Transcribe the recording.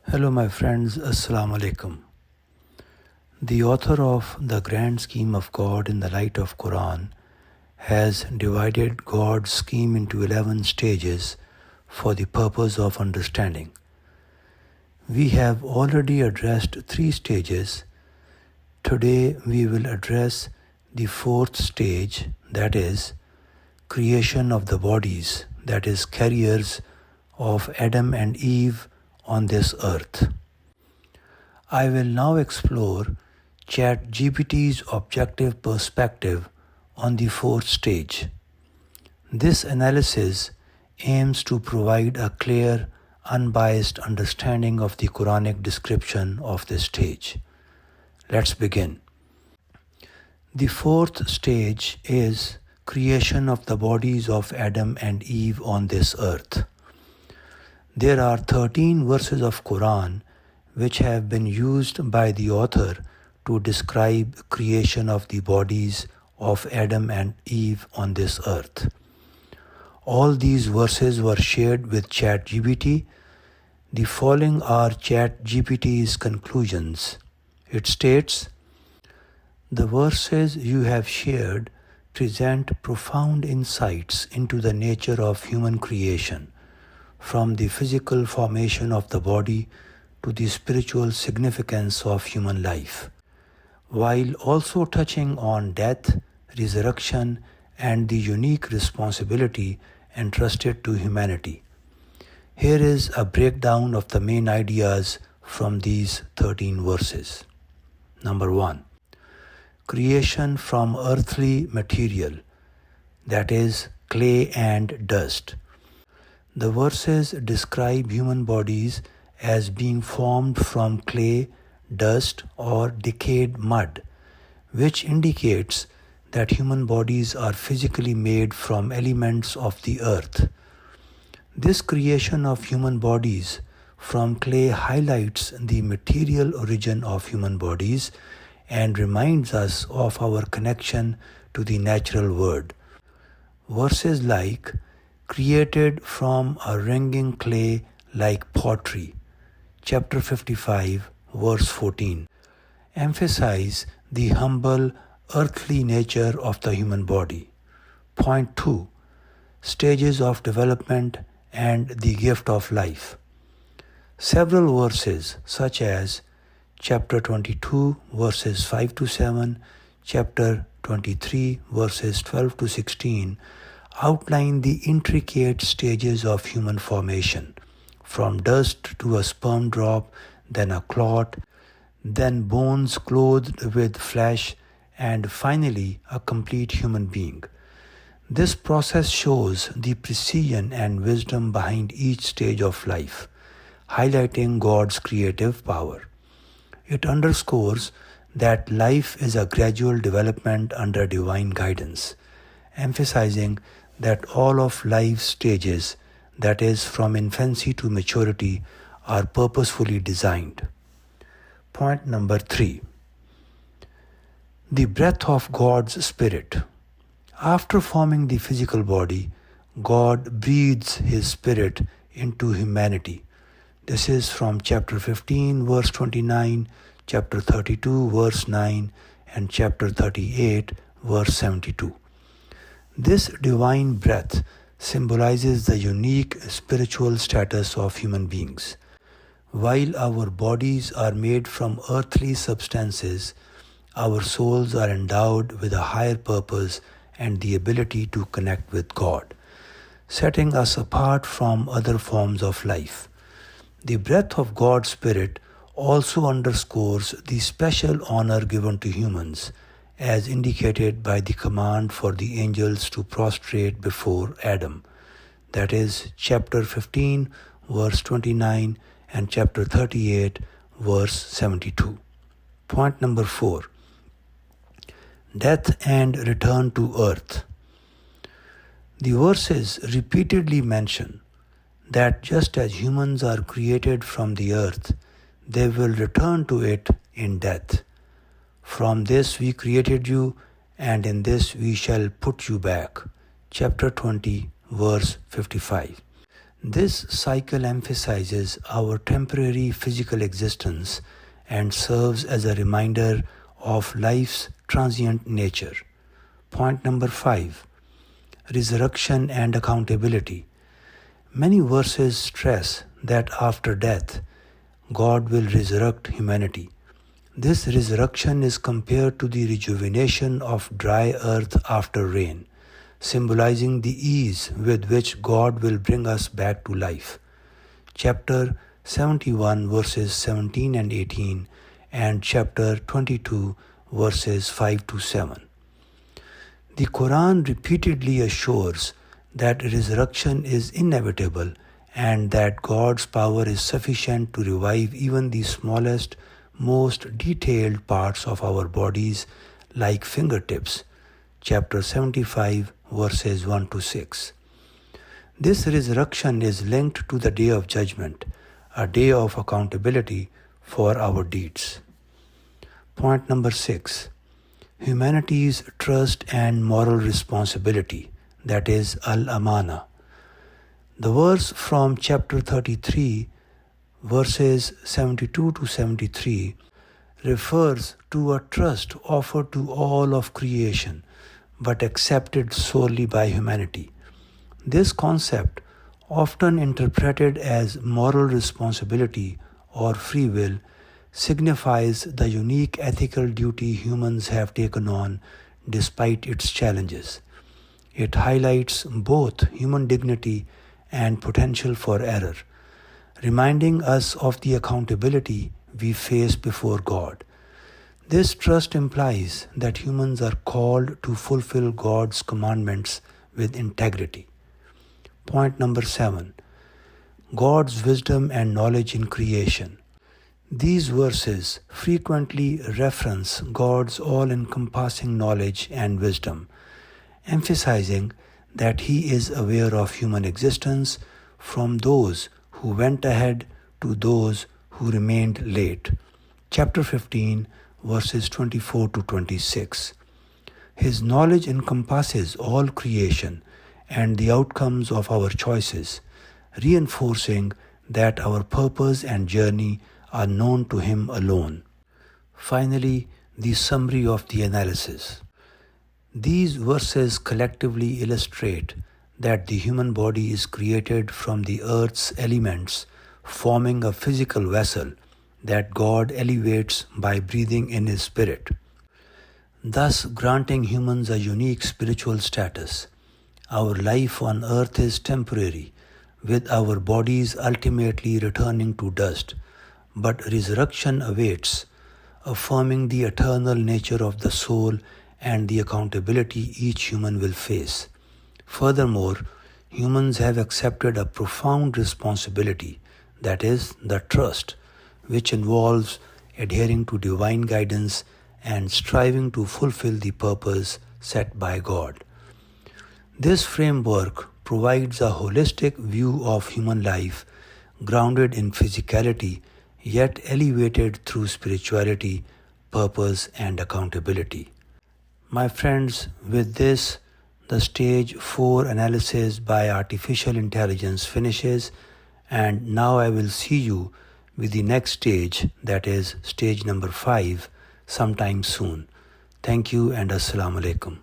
Hello, my friends. Assalamu alaikum. The author of The Grand Scheme of God in the Light of Quran has divided God's scheme into 11 stages for the purpose of understanding. We have already addressed 3 stages. Today we will address the 4th stage, that is, creation of the bodies, that is, carriers of Adam and Eve on this earth. I will now explore ChatGPT's objective perspective on the 4th stage. This analysis aims to provide a clear, unbiased understanding of the Quranic description of this stage. Let's begin. The 4th stage is creation of the bodies of Adam and Eve on this earth. There are 13 verses of Quran which have been used by the author to describe creation of the bodies of Adam and Eve on this earth. All these verses were shared with ChatGPT. The following are ChatGPT's conclusions. It states, "The verses you have shared present profound insights into the nature of human creation, from the physical formation of the body to the spiritual significance of human life, while also touching on death, resurrection, and the unique responsibility entrusted to humanity." Here is a breakdown of the main ideas from these 13 verses. Number 1. Creation from earthly material, that is, clay and dust. The verses describe human bodies as being formed from clay, dust, or decayed mud, which indicates that human bodies are physically made from elements of the earth. This creation of human bodies from clay highlights the material origin of human bodies and reminds us of our connection to the natural world. Verses like created from a ringing clay like pottery, chapter 55, verse 14, emphasize the humble, earthly nature of the human body. Point 2. Stages of development and the gift of life. Several verses such as chapter 22, verses 5 to 7, chapter 23, verses 12 to 16, outline the intricate stages of human formation, from dust to a sperm drop, then a clot, then bones clothed with flesh, and finally a complete human being. This process shows the precision and wisdom behind each stage of life, highlighting God's creative power. It underscores that life is a gradual development under divine guidance, emphasizing that all of life's stages, that is, from infancy to maturity, are purposefully designed. Point number 3. The breath of God's Spirit. After forming the physical body, God breathes His Spirit into humanity. This is from chapter 15, verse 29, chapter 32, verse 9, and chapter 38, verse 72. This divine breath symbolizes the unique spiritual status of human beings. While our bodies are made from earthly substances, our souls are endowed with a higher purpose and the ability to connect with God, setting us apart from other forms of life. The breath of God's Spirit also underscores the special honor given to humans, as indicated by the command for the angels to prostrate before Adam. That is, chapter 15, verse 29, and chapter 38, verse 72. Point number 4. Death and return to earth. The verses repeatedly mention that just as humans are created from the earth, they will return to it in death. From this we created you, and in this we shall put you back. Chapter 20, verse 55. This cycle emphasizes our temporary physical existence and serves as a reminder of life's transient nature. Point number 5. Resurrection and accountability. Many verses stress that after death, God will resurrect humanity. This resurrection is compared to the rejuvenation of dry earth after rain, symbolizing the ease with which God will bring us back to life. Chapter 71 verses 17 and 18 and chapter 22 verses 5 to 7. The Quran repeatedly assures that resurrection is inevitable and that God's power is sufficient to revive even the smallest, most detailed parts of our bodies like fingertips. Chapter 75 verses 1 to 6. This resurrection is linked to the Day of Judgment, a day of accountability for our deeds. Point number 6. Humanity's trust and moral responsibility, that is Al-Amana. The verse from chapter 33, verses 72 to 73, refers to a trust offered to all of creation, but accepted solely by humanity. This concept, often interpreted as moral responsibility or free will, signifies the unique ethical duty humans have taken on despite its challenges. It highlights both human dignity and potential for error, reminding us of the accountability we face before God. This trust implies that humans are called to fulfill God's commandments with integrity. Point number 7. God's wisdom and knowledge in creation. These verses frequently reference God's all-encompassing knowledge and wisdom, emphasizing that He is aware of human existence from those who went ahead to those who remained late. Chapter 15, verses 24 to 26. His knowledge encompasses all creation and the outcomes of our choices, reinforcing that our purpose and journey are known to Him alone. Finally, the summary of the analysis. These verses collectively illustrate that the human body is created from the earth's elements, forming a physical vessel that God elevates by breathing in His Spirit, thus granting humans a unique spiritual status. Our life on earth is temporary, with our bodies ultimately returning to dust, but resurrection awaits, affirming the eternal nature of the soul and the accountability each human will face. Furthermore, humans have accepted a profound responsibility, that is, the trust, which involves adhering to divine guidance and striving to fulfill the purpose set by God. This framework provides a holistic view of human life, grounded in physicality, yet elevated through spirituality, purpose, and accountability. My friends, with this, the stage 4 analysis by artificial intelligence finishes, and now I will see you with the next stage, that is stage number 5, sometime soon. Thank you and Assalamu Alaikum.